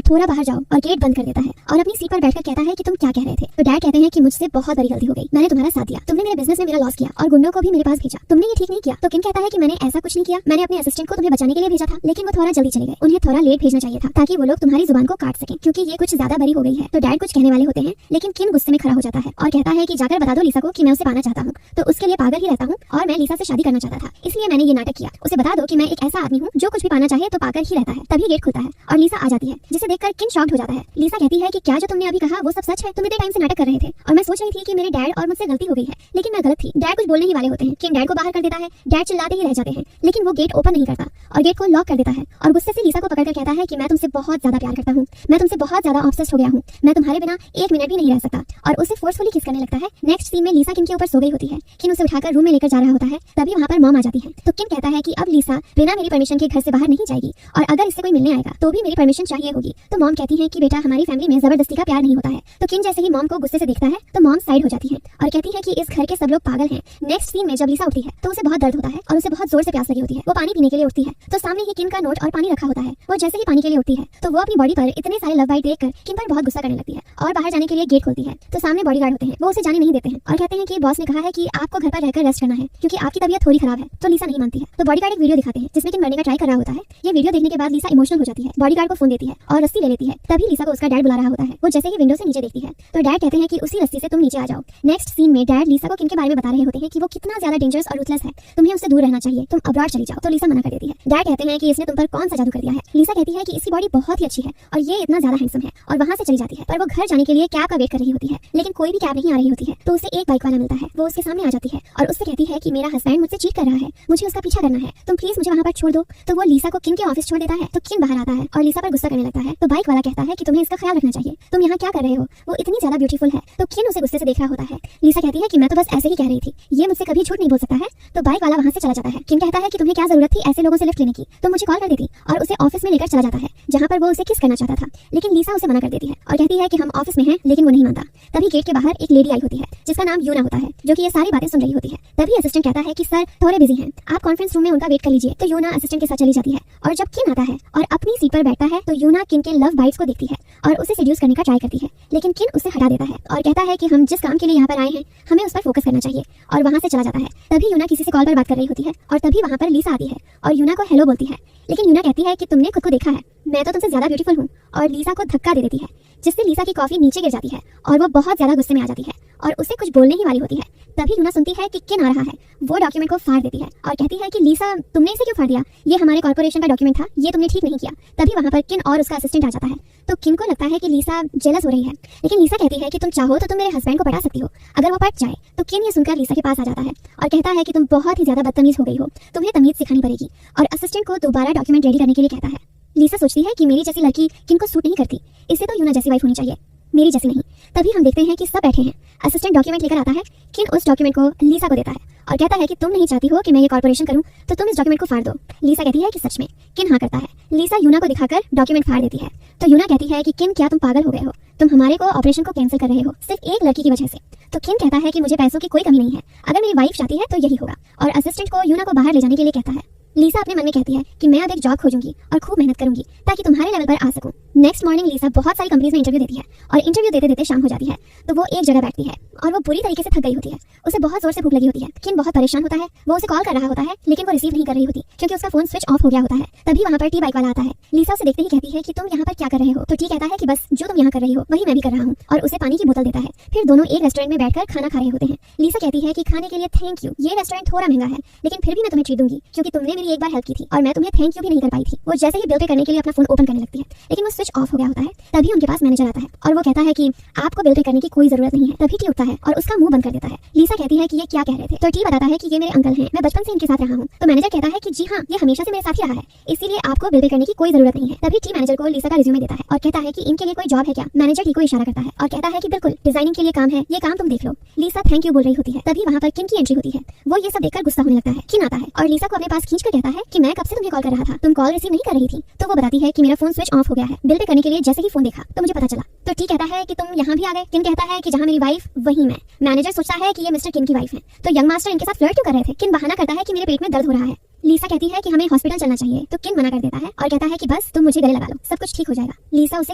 थोड़ा बाहर जाओ और गेट बंद कर देता है और अपनी सीट पर बैठकर कहता है कि तुम क्या कह रहे थे। तो डैड कहते हैं कि मुझसे बहुत बड़ी गलती हो गई, मैंने तुम्हारा साथ दिया, तुमने मेरे बिजनेस में मेरा लॉस किया और गुंडों को भी मेरे पास भेजा, तुमने ये ठीक नहीं किया। तो किन कहता है कि मैंने ऐसा कुछ नहीं किया, मैंने अपने असिस्टेंट को तुम्हें बचाने के लिए भेजा था लेकिन वो थोड़ा जल्दी चले गए, उन्हें थोड़ा लेट भेजना चाहिए था ताकि वो लोग तुम्हारी जुबान को काट सकें क्योंकि ये कुछ ज्यादा बड़ी हो गई है। तो डैड कुछ कहने वाले होते हैं लेकिन किन गुस्से में खड़ा हो जाता है और कहता है कि जाकर बता दो लीसा को कि मैं उसे पाना चाहता हूँ, तो उसके लिए पागल ही रहता हूँ और मैं लीसा से शादी करना चाहता था इसलिए मैंने ये नाटक किया। उसे बता दो कि मैं एक ऐसा आदमी हूँ जो कुछ भी पाना चाहे तो पाकर ही रहता है। तभी गेट खुलता है और लीसा आ जाती है जिसे देखकर किन शॉक्ड हो जाता है। लीसा कहती है कि क्या जो तुमने अभी कहा वो सब सच है, तुम इतने टाइम से नाटक कर रहे थे और मैं सोच रही थी कि मेरे डैड और मुझसे गलती हो गई है लेकिन मैं गलत थी। डैड कुछ बोलने ही वाले होते हैं, किन डैड को बाहर कर देता है, डैड चिल्लाते ही रह जाते हैं लेकिन वो गेट ओपन नहीं करता और गेट को लॉक कर देता है और गुस्से से लीसा को पकड़कर कहता है कि मैं तुमसे बहुत ज्यादा प्यार करता हूँ, मैं तुमसे बहुत ज्यादा ऑब्सेस्ड हो गया हूँ, मैं तुम्हारे बिना एक मिनट भी नहीं रह सकता और उसे फोर्सफुली किस करने लगता है। नेक्स्ट सीन में लीसा किन के ऊपर सो गई होती है, किन उसे उठाकर रूम में लेकर जा रहा होता है। तभी वहाँ पर मॉम आ जाती है तो किन कहता है कि अब लीसा बिना मेरी परमिशन के घर से बाहर नहीं जाएगी और अगर इससे कोई मिलने आएगा तो भी मेरी परमिशन चाहिए होगी। तो मॉम कहती है कि बेटा हमारी फैमिली में जबरदस्ती का प्यार नहीं होता है। तो किन जैसे ही मॉम को गुस्से से देखता है तो मॉम साइड हो जाती है और कहती है कि इस घर के सब लोग पागल हैं। नेक्स्ट सीन में जब लीसा उठती है तो उसे बहुत दर्द होता है और उसे बहुत जोर से प्यास लगी होती है। वो पानी पीने के लिए उठती है तो सामने ही किन का नोट और पानी रखा होता है। वो जैसे ही पानी के लिए उठती है तो वो अपनी बॉडी पर इतने सारे लव बाइट देखकर किन पर बहुत गुस्सा करने लगती है और बाहर जाने के लिए गेट खोलती है तो सामने बॉडीगार्ड होते हैं, वो उसे जाने नहीं देते हैं और कहते हैं कि बॉस ने कहा है कि आपको घर पर रहकर रेस्ट करना है क्योंकि आपकी तबीयत थोड़ी खराब है। तो लीसा नहीं मानती है तो बॉडीगार्ड एक वीडियो दिखाते हैं जिसमें किन मरने का ट्राई कर रहा होता है। ये वीडियो देखने के बाद लीसा इमोशनल हो जाती है, बॉडीगार्ड को फोन देती है और रस्सी ले लेती है। तभी लीसा को उसका डैड बुला रहा होता है। वो जैसे ही विंडो से नीचे देखती है तो डैड कहते हैं कि उसी रस्सी से तुम नीचे आ जाओ। नेक्स्ट सीन में डैड लीसा को किन के बारे में बता रहे होते हैं कि वो कितना ज्यादा डेंजरस और रूथलेस है, तुम्हें उससे दूर रहना चाहिए, तुम अब्रॉड चली जाओ। तो लीसा मना कर देती है। डैड कहते हैं कि इसने तुम पर कौन सा जादू कर दिया है। लीसा कहती है कि इसकी बॉडी बहुत ही अच्छी है और ये इतना ज्यादा हैंडसम है और वहाँ से चली जाती है। पर वो घर जाने के लिए कैब का वेट कर रही होती है लेकिन कोई भी कैब नहीं आ रही होती है। तो उसे एक बाइक वाला मिलता है, वो उसके सामने आ जाती है और उससे कहती है कि मेरा हस्बैंड मुझसे चीट कर रहा है, मुझे उसका पीछा करना है, तुम प्लीज मुझे वहाँ पर छोड़ दो। तो वो लीसा को किन के ऑफिस छोड़ देता है तो किन बाहर आता है और लीसा पर गुस्सा करने लगता है। तो बाइक वाला कहता है कि तुम्हें इसका ख्याल रखना चाहिए, तुम यहाँ क्या कर रहे हो, वो इतनी ज्यादा ब्यूटीफुल है। तो किन उसे गुस्से से देख रहा होता है। लीसा कहती है कि मैं तो बस ऐसे ही कह रही थी, ये मुझसे कभी झूठ नहीं बोल सकता है। तो बाइक वाला वहाँ से चला जाता है। किन कहता है कि तुम्हें क्या जरूरत थी ऐसे लोगों से लिफ्ट लेने की, तो मुझे कॉल कर देती और उसे ऑफिस में लेकर चला जाता है जहाँ पर वो उसे किस करना चाहता था लेकिन लीसा उसे मना कर देती है और कहती है कि हम ऑफिस में हैं लेकिन वो नहीं मानता। तभी गेट के बाहर एक लेडी आई होती है जिसका नाम यूना होता है जो कि ये सारी बातें सुन रही होती है। तभी असिस्टेंट कहता है कि सर थोड़े बिजी हैं, आप कॉन्फ्रेंस रूम में उनका वेट कर लीजिए। तो यूना असिस्टेंट के साथ चली जाती है और जब किन आता है और अपनी सीट पर बैठता है तो यूना किन के लव बाइट्स को देखती है और उसे सेड्यूस करने का ट्राई करती है लेकिन किन उसे हटा देता है और कहता है कि हम जिस काम के लिए यहाँ पर आए हैं हमें उस पर फोकस करना चाहिए और वहाँ से चला जाता है। तभी यूना किसी से कॉल पर बात कर रही होती है और तभी वहाँ पर लीसा आती है और यूना को हेलो बोलती है लेकिन यूना कहती है कि तुमने खुद को देखा है, मैं तो तुमसे ज्यादा ब्यूटीफुल हूँ और लीसा को धक्का दे देती है जिससे लीसा की कॉफी नीचे गिर जाती है और वो बहुत ज्यादा गुस्से में आ जाती है और उसे कुछ बोलने ही वाली होती है। तभी यूना सुनती है कि किन आ रहा है, वो डॉक्यूमेंट को फाड़ देती है और कहती है कि लीसा तुमने इसे क्यों फाड़ दिया, ये हमारे कॉर्पोरेशन का डॉक्यूमेंट था, ये तुमने ठीक नहीं किया। तभी वहाँ पर किन और उसका असिस्टेंट आ जाता है तो किन को लगता है कि लीसा जेलस हो रही है लेकिन लीसा कहती है कि तुम चाहो तो तुम मेरे हस्बैंड को पटा सकती हो अगर वो पट जाए। तो किन ये सुनकर लीसा के पास आ जाता है और कहता है कि तुम बहुत ही ज्यादा बदतमीज हो गई हो, तुम्हें तमीज सिखानी पड़ेगी और असिस्टेंट को दोबारा डॉक्यूमेंट रेडी करने के लिए कहता है। लीसा सोचती है कि मेरी जैसी लड़की किन को सूट नहीं करती, इसे तो यूना जैसी वाइफ होनी चाहिए, मेरी जैसी नहीं। तभी हम देखते हैं कि सब बैठे हैं, असिस्टेंट डॉक्यूमेंट लेकर आता है, किन उस डॉक्यूमेंट को लीसा को देता है और कहता है कि तुम नहीं चाहती हो कि मैं ये कॉर्पोरेशन करूं तो तुम इस डॉक्यूमेंट को फाड़ दो। लीसा कहती है कि सच में। किन हाँ करता है। लीसा यूना को दिखाकर डॉक्यूमेंट फाड़ देती है तो यूना कहती है कि किन क्या तुम पागल हो गए हो, तुम हमारे को ऑपरेशन को कैंसिल कर रहे हो सिर्फ एक लड़की की वजह से। तो किन कहता है कि मुझे पैसों की कोई कमी नहीं है, अगर मेरी वाइफ चाहती है तो यही होगा और असिस्टेंट को यूना को बाहर ले जाने के लिए कहता है। लीसा अपने मन में कहती है कि मैं अब एक जॉब खोजूंगी और खूब मेहनत करूंगी ताकि तुम्हारे लेवल पर आ सकूं। नेक्स्ट मॉर्निंग लीसा बहुत सारी कंपनीज में इंटरव्यू देती है और इंटरव्यू देते देते शाम हो जाती है तो वो एक जगह बैठती है और वो बुरी तरीके से थक गई होती है, उसे बहुत जोर से भूख लगी होती है। किन बहुत परेशान होता है, वो उसे कॉल कर रहा होता है लेकिन वो रिसीव नहीं कर रही होती क्योंकि उसका फोन स्विच ऑफ हो गया होता है। तभी वहाँ पर टी बाइक वाला आता है, लीसा उसे देखते ही कहती है कि तुम यहाँ पर क्या कर रहे हो। तो टी कहता है कि बस जो तुम यहाँ कर रही हो वही मैं भी कर रहा हूँ और उसे पानी की बोतल देता है। फिर दोनों एक रेस्टोरेंट में बैठकर खाना खा रहे होते हैं। लीसा कहती है कि खाने के लिए थैंक यू, ये रेस्टोरेंट थोड़ा महंगा है लेकिन फिर भी मैं तुम्हें ट्रीट दूंगी क्योंकि तुमने मेरी एक बार हेल्प की थी और मैं तुम्हें थैंक यू भी नहीं कर पाई थी। वो जैसे ही बिल पे करने के लिए अपना फोन ओपन करने लगती है, लेकिन वो स्विच ऑफ हो गया होता है। तभी उनके पास मैनेजर आता है और वो कहता है कि आपको बिल पे करने की कोई जरूरत नहीं है। तभी टी उठता है और उसका मुंह बंद कर देता है। लीसा कहती है कि ये क्या कह रहे थे, तो टी बताता है कि ये मेरे अंकल हैं, मैं बचपन से इनके साथ रहा हूँ। तो मैनेजर कहता है कि जी हाँ, ये हमेशा से मेरे साथ ही रहा है, इसीलिए आपको बिल पे करने की कोई जरूरत नहीं है। तभी टी मैनेजर को लीसा का रिज्यूमे देता है और कहता है कि इनके लिए कोई जॉब है क्या। मैनेजर टी को इशारा करता है और कहता है कि बिल्कुल, डिजाइनिंग के लिए काम है, ये काम तुम देख लो। लीसा थैंक यू बोल रही होती है। तभी वहाँ पर किन की एंट्री होती है। वो ये सब देखकर गुस्सा होने लगता है। किन आता है और लीसा को अपने पास खींच कर कहता है कि मैं कब से तुम्हें कॉल कर रहा था, तुम कॉल रिसीव नहीं कर रही थी। तो वो बताती है कि मेरा फोन स्विच ऑफ हो गया है। बिल पे करने के लिए जैसे ही फोन देखा तो मुझे पता चला। तो टी कहता है कि तुम यहाँ भी आ गए। किन कहता है कि जहाँ मेरी वाइफ वहीं मैं। मैनेजर सोचता है कि ये मिस्टर किन की वाइफ है, तो यंग मास्टर इनके साथ फ्लर्ट क्यों कर रहे थे। किन बहाना करता है कि मेरे पेट में दर्द हो रहा है। लीसा कहती है कि हमें हॉस्पिटल चलना चाहिए, तो किन मना कर देता है और कहता है कि बस तुम मुझे गले लगा लो, सब कुछ ठीक हो जाएगा। लीसा उसे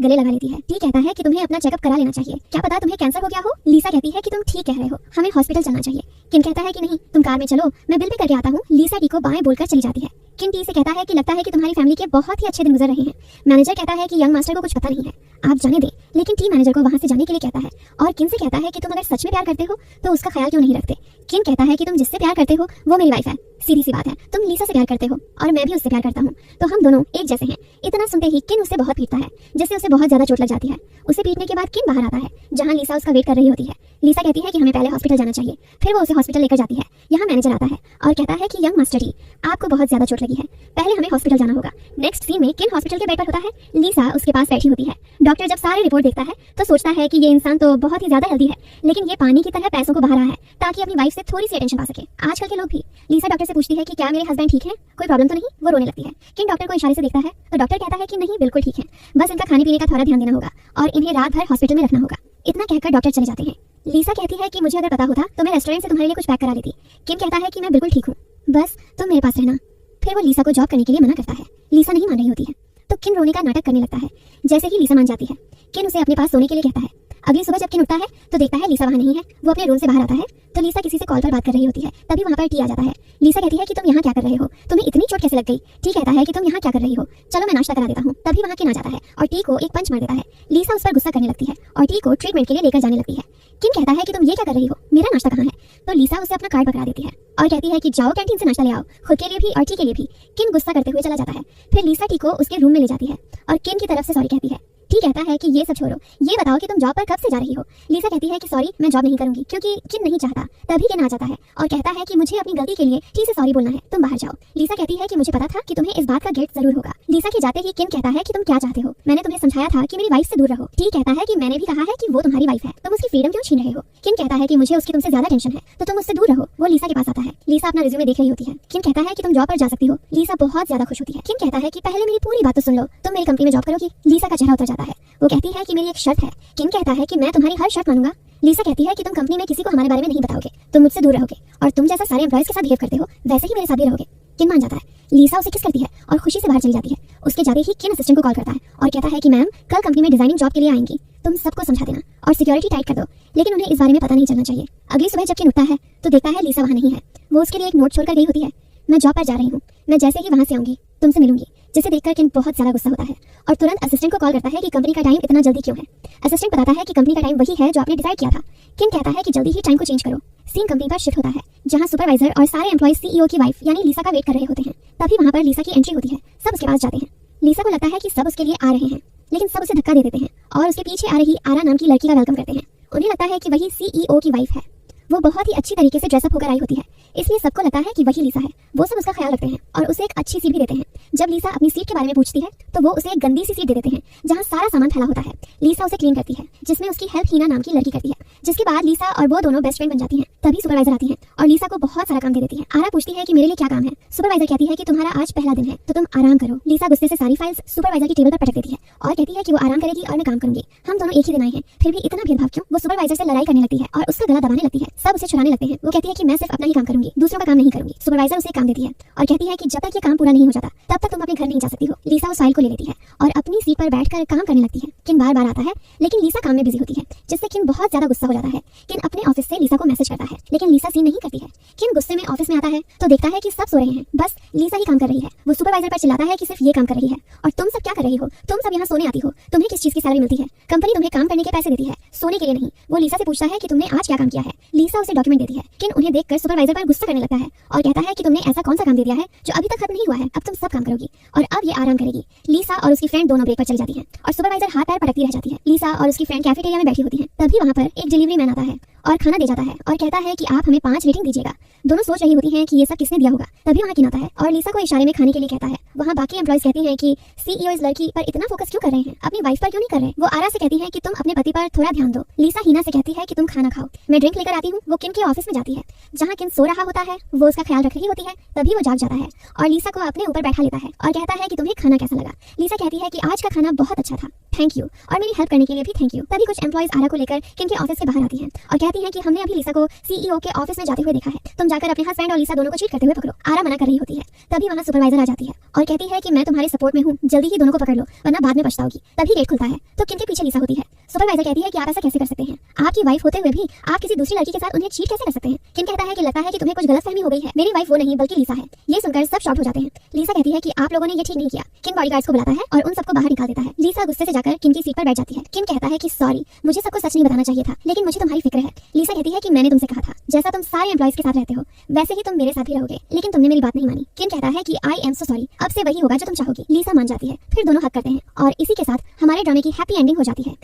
गले लगा लेती है। टी कहता है कि तुम्हें अपना चेकअप करा लेना चाहिए, क्या पता तुम्हें कैंसर हो गया हो। लीसा कहती है कि तुम ठीक कह रहे हो, हमें हॉस्पिटल चलना चाहिए। किन कहता है कि नहीं, तुम कार में चलो, मैं बिल पे करके आता हूँ। लीसा टी को बाएं बोलकर चली जाती है। किन टी से कहता है कि लगता है कि तुम्हारी फैमिली के बहुत ही अच्छे दिन गुजर रहे हैं। मैनेजर कहता है कि यंग मास्टर को कुछ पता नहीं है, आप जाने दें। लेकिन टी मैनेजर को वहां से जाने के लिए कहता है और किन से कहता है कि तुम अगर सच में प्यार करते हो तो उसका ख्याल क्यों नहीं रखते। किन कहता है कि तुम जिससे प्यार करते हो वो मेरी वाइफ है, सीधी सी बात है, तुम लीसा से प्यार करते हो और मैं भी उससे प्यार करता हूँ, तो हम दोनों एक जैसे हैं। इतना सुनते ही किन उसे बहुत पीटता है, जिससे उसे बहुत ज्यादा चोट लग जाती है। उसे पीटने के बाद किन बाहर आता है, जहाँ लीसा उसका वेट कर रही होती है। लीसा कहती है कि हमें पहले हॉस्पिटल जाना चाहिए, फिर वो उसे हॉस्पिटल लेकर जाती है। यहाँ मैनेजर आता है और कहता है कि यंग मास्टर टी, आपको बहुत ज्यादा चोट लगी है, पहले हमें हॉस्पिटल जाना होगा। नेक्स्ट सीन में किन हॉस्पिटल के बेड पर होता है। लीसा उसके पास बैठी होती है। डॉक्टर जब सारे रिपोर्ट देखता है तो सोचता है कि ये इंसान तो बहुत ही ज्यादा हेल्दी है, लेकिन ये पानी की तरह पैसों को बहा रहा है ताकि अपनी वाइफ से थोड़ी सी अटेंशन पा सके। आजकल के लोग भी। लीसा डॉक्टर से पूछती है कि क्या मेरे हस्बैंड ठीक है, कोई प्रॉब्लम तो नहीं। वो रोने लगती है। किन डॉक्टर को इशारे से देखता है तो डॉक्टर कहता है कि नहीं, बिल्कुल ठीक है, बस इनका खाने पीने का थोड़ा ध्यान देना होगा और इन्हें रात भर हॉस्पिटल में रखना होगा। इतना कहकर डॉक्टर चले जाते हैं। लीसा कहती है कि मुझे अगर पता होता तो मैं रेस्टोरेंट से तुम्हारे लिए कुछ पैक करा लेती। किन कहता है कि मैं बिल्कुल ठीक हूँ, बस तुम मेरे पास रहना। फिर वो लीसा को जॉब करने के लिए मना करता है। लीसा नहीं मान रही होती है तो किन रोने का नाटक करने लगता है। जैसे ही लीसा मान जाती है, किन उसे अपने पास सोने के लिए कहता है। अगली सुबह जब किन उठता है तो देखता है लीसा वहाँ नहीं है। वो अपने रूम से बाहर आता है तो लीसा किसी से कॉल पर बात कर रही होती है। तभी वहाँ पर टी आ जाता है। लीसा कहती है कि तुम यहाँ क्या कर रहे हो, तुम्हें इतनी चोट कैसे लग गई। टी कहता है कि तुम यहाँ क्या कर रही हो, चलो मैं नाश्ता करा देता हूँ। तभी वहाँ किन आ जाता है और टी को एक पंच मार देता है। लीसा उस पर गुस्सा करने लगती है और टी को ट्रीटमेंट के लिए लेकर जाने लगती है। किन कहता है कि तुम ये क्या कर रही हो, मेरा नाश्ता कहाँ है। तो लीसा उसे अपना कार्ड पकड़ा देती है और कहती है कि जाओ कैंटीन से नाश्ता ले आओ, खुद के लिए भी और टी के लिए भी। किन गुस्सा करते हुए चला जाता है। फिर लीसा टी को उसके रूम में ले जाती है और किन की तरफ से सॉरी कहती है। टी कहता है कि ये सब छोड़ो, ये बताओ कि तुम जॉब पर कब से जा रही हो। लीसा कहती है कि सॉरी, मैं जॉब नहीं करूंगी, क्योंकि किन नहीं चाहता। तभी किन आ जाता है और कहता है कि मुझे अपनी गलती के लिए टी से सॉरी बोलना है, तुम बाहर जाओ। लीसा कहती है कि मुझे पता था कि तुम्हें इस बात का गिल्ट जरूर होगा। लीसा के जाते ही किन कहता है कि तुम क्या चाहते हो, मैंने तुम्हें समझाया था कि मेरी वाइफ से दूर रहो। टी कहता है कि मैंने भी कहा है कि वो तुम्हारी वाइफ है, तुम उसकी फ्रीडम क्यों छीन रहे हो। किन कहता है कि मुझे उसकी तुमसे ज्यादा टेंशन है, तो तुम उससे दूर रहो। वो लीसा के पास आता है। लीसा अपना रिज्यूमे देख रही होती है। किन कहता है कि तुम जॉब पर जा सकती हो। लीसा बहुत ज्यादा खुश होती है। किन कहता है कि पहले मेरी पूरी बात तो सुन लो, तुम मेरी कंपनी में जॉब करोगी। लीसा का चेहरा उतर जाता है। वो कहती है कि मेरी एक शर्त है। किन कहता है कि मैं तुम्हारी हर शर्त मानूंगा। लीसा कहती है कि तुम कंपनी में किसी को हमारे बारे में नहीं बताओगे, तुम मुझसे दूर रहोगे और तुम जैसा सारे एम्प्लॉयज के साथ बिहेव करते हो वैसे ही मेरे साथ भी रहोगे। किन मान जाता है। लीसा उसे किस करती है और खुशी से बाहर चली जाती है। उसके जाते ही किन असिस्टेंट को कॉल करता है और कहता है कि मैम, कल कंपनी में डिजाइनिंग जॉब के लिए आएंगी, तुम सबको समझा देना और सिक्योरिटी टाइट कर दो, लेकिन उन्हें इस बारे में पता नहीं चलना चाहिए। अगली सुबह जब किन उठता है तो देखता है लीसा वहाँ नहीं है। वो उसके लिए एक नोट छोड़कर गई होती है। मैं जॉब पर जा रही हूँ, मैं जैसे ही वहाँ से आऊंगी तुमसे मिलूंगी। जिसे देखकर किन बहुत ज्यादा गुस्सा होता है और तुरंत असिस्टेंट को कॉल करता है कि कंपनी का टाइम इतना जल्दी क्यों है। असिस्टेंट बताता है कि कंपनी का टाइम वही है जो आपने डिसाइड किया था। किन कहता है कि जल्दी ही टाइम को चेंज करो। सीन कंपनी पर शिफ्ट होता है जहां सुपरवाइजर और सारे एम्प्लॉइज सीईओ की वाइफ यानी लीसा का वेट कर रहे होते हैं। तभी वहां पर लीसा की एंट्री होती है। सब उसके पास जाते हैं। लीसा को लगता है कि सब उसके लिए आ रहे हैं, लेकिन सब उसे धक्का दे देते हैं और उसके पीछे आ रही आरा नाम की लड़की का वेलकम करते हैं। उन्हें लगता है कि वही सीईओ की वाइफ है। वो बहुत ही अच्छी तरीके से ड्रेसअप होकर आई होती है, इसलिए सबको लगता है कि वही लीसा है। वो सब उसका ख्याल रखते हैं और उसे एक अच्छी सीट भी देते हैं। जब लीसा अपनी सीट के बारे में पूछती है तो वो उसे एक गंदी सी सीट दे देते हैं जहाँ सारा सामान फैला होता है। लीसा उसे क्लीन करती है, जिसमें उसकी हेल्प हीना नाम की लड़की करती है, जिसके बाद लीसा और वो दोनों बेस्ट फ्रेंड बन जाती हैं। तभी सुपरवाइजर आती है और लीसा को बहुत सारा काम दे देती है। आरा पूछती है कि मेरे लिए क्या काम है। सुपरवाइजर कहती है कि तुम्हारा आज पहला दिन है तो तुम आराम करो। लीसा गुस्से से सारी फाइल्स सुपरवाइजर की टेबल पर पटक देती है और कहती है कि वो आराम करेगी और मैं काम करूंगी। हम दोनों एक ही दिन आए हैं, फिर भी इतना भेदभाव क्यों। वो सुपरवाइजर से लड़ाई करने लगती है और उसका गला दबाने लगती है। सब उसे छुड़ाने लगते हैं। वो कहती है कि मैं सिर्फ अपना ही काम करूंगी, दूसरों का काम नहीं करूंगी। सुपरवाइजर उसे काम देती है और कहती है कि जब तक ये काम पूरा नहीं हो जाता तब तक तुम अपने घर नहीं जा सकती हो। लीसा उस फाइल को ले लेती है और अपनी सीट पर बैठकर काम करने लगती है। किन बार बार आता है लेकिन लीसा काम में बिजी होती है, जिससे किन बहुत ज्यादा गुस्सा हो जाता है। किन अपने ऑफिस से लीसा को मैसेज करता है, लेकिन लीसा सीन नहीं करती है। किन गुस्से में ऑफिस में आता है तो देखता है कि सब सो रहे हैं, बस लीसा ही काम कर रही है। वो सुपरवाइजर पर चिल्लाता है कि सिर्फ ये काम कर रही है और तुम सब क्या कर रही हो, तुम सब यहाँ सोने आती हो, तुम्हें किस चीज की सैलरी मिलती है, कंपनी तुम्हें काम करने के पैसे देती है, सोने के लिए नहीं। वो लीसा से पूछता है कि तुमने आज क्या काम किया है। लीसा उसे डॉक्यूमेंट देती है। किन उन्हें देखकर सुपरवाइजर पर गुस्सा करने लगता है और कहता है कि तुमने ऐसा कौन सा काम दे दिया है जो अभी तक खत्म नहीं हुआ है, अब तुम सब काम करोगी और अब ये आराम करेगी। लीसा और उसकी फ्रेंड दोनों ब्रेक पर चली जाती है और सुपरवाइजर हाथ पैर पटकती रह जाती है। लीसा और उसकी फ्रेंड कैफेटेरिया में बैठी होती है। तभी वहाँ पर एक डिलीवरी मैन आता है और खाना दे जाता है और कहता है कि आप हमें 5 रेटिंग दीजिएगा। दोनों सोच रही होती हैं कि ये सब किसने दिया होगा। तभी वहाँ किन आता है और लीसा को इशारे में खाने के लिए कहता है। वहाँ बाकी एम्प्लॉइज कहती हैं कि सीईओ इस लड़की पर इतना फोकस क्यों कर रहे हैं, अपनी वाइफ पर क्यों नहीं कर रहे। वो आरा से कहती है कि तुम अपने पति पर थोड़ा ध्यान दो। लीसा हिना से कहती है कि तुम खाना खाओ, मैं ड्रिंक लेकर आती हूँ। वो किन के ऑफिस में जाती है जहाँ किन सो रहा होता है, वो उसका ख्याल रख रही होती है। तभी वो जाग जाता है और लीसा को अपने ऊपर बैठा लेता है और कहता है कि तुम्हें खाना कैसा लगा। लीसा कहती है कि आज का खाना बहुत अच्छा था, थैंक यू, और मेरी हेल्प करने के लिए भी थैंक यू। तभी कुछ एम्प्लॉइज आरा को लेकर किन के ऑफिस से बाहर आती हैं और कहती हैं कि हमने अभी लीसा को सीईओ के ऑफिस में जाते हुए देखा है, तुम जाकर अपने हस्बैंड और लीसा दोनों को चीट करते हुए पकड़ो। आरा मना कर रही होती है। तभी वहाँ सुपरवाइजर आ जाती है और कहती है कि मैं तुम्हारे सपोर्ट में हूँ, जल्दी ही दोनों को पकड़ लो वरना बाद में पछताओगी। तभी गेट खुलता है तो किन के पीछे लीसा होती है। सुपरवाइजर कहती है कि आप ऐसा कैसे कर सकते हैं, आपकी वाइफ होते हुए भी आप किसी दूसरी लड़की के साथ उन्हें चीट कैसे कर सकते हैं। किन कहता है कि लगता है कि तुम्हें कुछ गलतफहमी हो गई है, मेरी वाइफ वो नहीं बल्कि लीसा है। ये सुनकर सब शॉक हो जाते हैं। लीसा कहती है कि आप लोगों ने ये ठीक नहीं किया। किन बॉडीगार्ड्स को बुलाता है और उन सबको बाहर निकाल देता है। लीसा गुस्से से जाकर किन की सीट पर बैठ जाती है। किन कहता है कि सॉरी, मुझे सबको सच नहीं बताना चाहिए था, लेकिन मुझे तुम्हारी फिक्र है। लीसा कहती है कि मैंने तुमसे कहा था जैसा तुम सारे एम्प्लॉइज के साथ रहते हो वैसे ही तुम मेरे साथ भी रहोगे, लेकिन तुमने मेरी बात नहीं मानी। किन कहता है कि आई एम सो सॉरी, अब से वही होगा जो तुम चाहोगी। लीसा मान जाती है। फिर दोनों हक करते हैं और इसी के साथ हमारे ड्रामे की हैप्पी एंडिंग हो जाती है।